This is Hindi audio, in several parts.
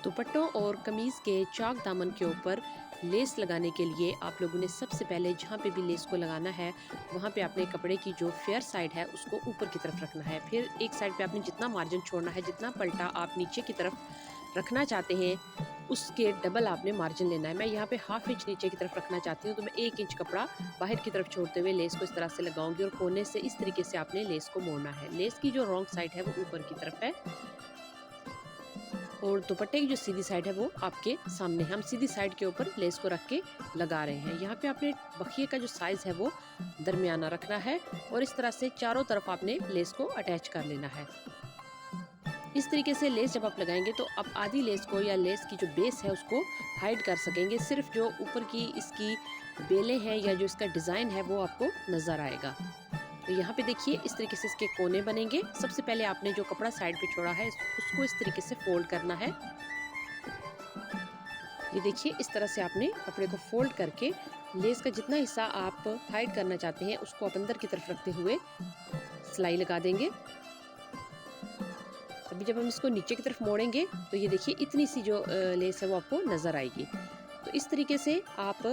दुपट्टों और कमीज़ के चाक दामन के ऊपर लेस लगाने के लिए आप लोगों ने सबसे पहले जहाँ पे भी लेस को लगाना है वहाँ पे आपने कपड़े की जो फेयर साइड है उसको ऊपर की तरफ रखना है। फिर एक साइड पे आपने जितना मार्जिन छोड़ना है, जितना पलटा आप नीचे की तरफ रखना चाहते हैं उसके डबल आपने मार्जिन लेना है। मैं यहाँ पे हाफ इंच नीचे की तरफ रखना चाहती हूँ तो मैं 1 इंच कपड़ा बाहर की तरफ छोड़ते हुए लेस को इस तरह से लगाऊंगी और कोने से इस तरीके से आपने लेस को मोड़ना है। लेस की जो रॉन्ग साइड है वो ऊपर की तरफ है और दुपट्टे की जो सीधी साइड है वो आपके सामने। हम सीधी साइड के ऊपर लेस को रख के लगा रहे हैं। यहाँ पे आपने बखिए का जो साइज है वो दरमियाना रखना है और इस तरह से चारों तरफ आपने लेस को अटैच कर लेना है। इस तरीके से लेस जब आप लगाएंगे तो आप आधी लेस को या लेस की जो बेस है उसको हाइड कर सकेंगे। सिर्फ जो ऊपर की इसकी बेलें हैं या जो इसका डिज़ाइन है वो आपको नज़र आएगा। तो यहाँ पे देखिए इस तरीके से इसके कोने बनेंगे। सबसे पहले आपने जो कपड़ा साइड पे छोड़ा है उसको इस तरीके से फोल्ड करना है। ये देखिए इस तरह से आपने कपड़े को फोल्ड करके लेस का जितना हिस्सा आप हाइड करना चाहते हैं उसको आप अंदर की तरफ रखते हुए सिलाई लगा देंगे। अभी जब हम इसको नीचे की तरफ मोड़ेंगे तो ये देखिए इतनी सी जो लेस है वो आपको नज़र आएगी। तो इस तरीके से आप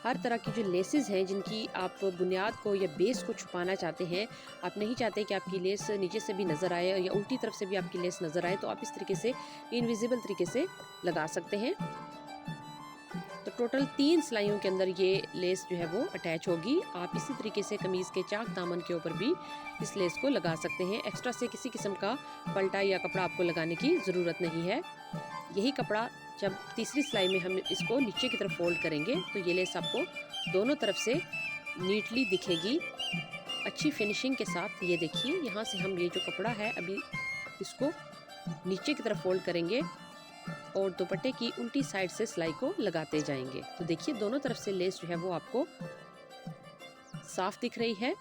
हर तरह की जो लेसेस हैं जिनकी आप बुनियाद को या बेस को छुपाना चाहते हैं, आप नहीं चाहते कि आपकी लेस नीचे से भी नज़र आए या उल्टी तरफ से भी आपकी लेस नज़र आए, तो आप इस तरीके से इनविजिबल तरीके से लगा सकते हैं। तो टोटल 3 सिलाइयों के अंदर ये लेस जो है वो अटैच होगी। आप इसी तरीके से कमीज़ के चाक दामन के ऊपर भी इस लेस को लगा सकते हैं। एक्स्ट्रा से किसी किस्म का पलटा या कपड़ा आपको लगाने की ज़रूरत नहीं है। यही कपड़ा जब तीसरी सिलाई में हम इसको नीचे की तरफ फोल्ड करेंगे तो ये लेस आपको दोनों तरफ से नीटली दिखेगी, अच्छी फिनिशिंग के साथ। ये देखिए यहाँ से हम ये जो कपड़ा है अभी इसको नीचे की तरफ फोल्ड करेंगे और दुपट्टे की उल्टी साइड से सिलाई को लगाते जाएंगे। तो देखिए दोनों तरफ से लेस जो है वो आपको साफ दिख रही है।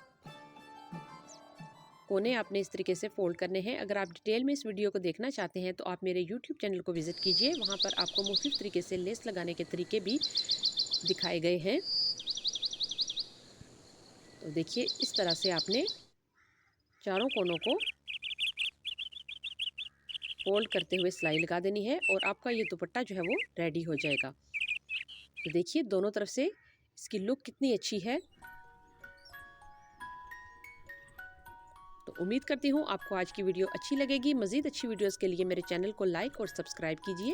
कोने आपने इस तरीके से फोल्ड करने हैं। अगर आप डिटेल में इस वीडियो को देखना चाहते हैं तो आप मेरे YouTube चैनल को विजिट कीजिए, वहाँ पर आपको मुख्तलिफ तरीके से लेस लगाने के तरीके भी दिखाए गए हैं। तो देखिए इस तरह से आपने चारों कोनों को फोल्ड करते हुए सिलाई लगा देनी है और आपका ये दुपट्टा जो है वो रेडी हो जाएगा। तो देखिए दोनों तरफ से इसकी लुक कितनी अच्छी है। तो उम्मीद करती हूँ आपको आज की वीडियो अच्छी लगेगी। मज़ीद अच्छी वीडियोस के लिए मेरे चैनल को लाइक और सब्सक्राइब कीजिए।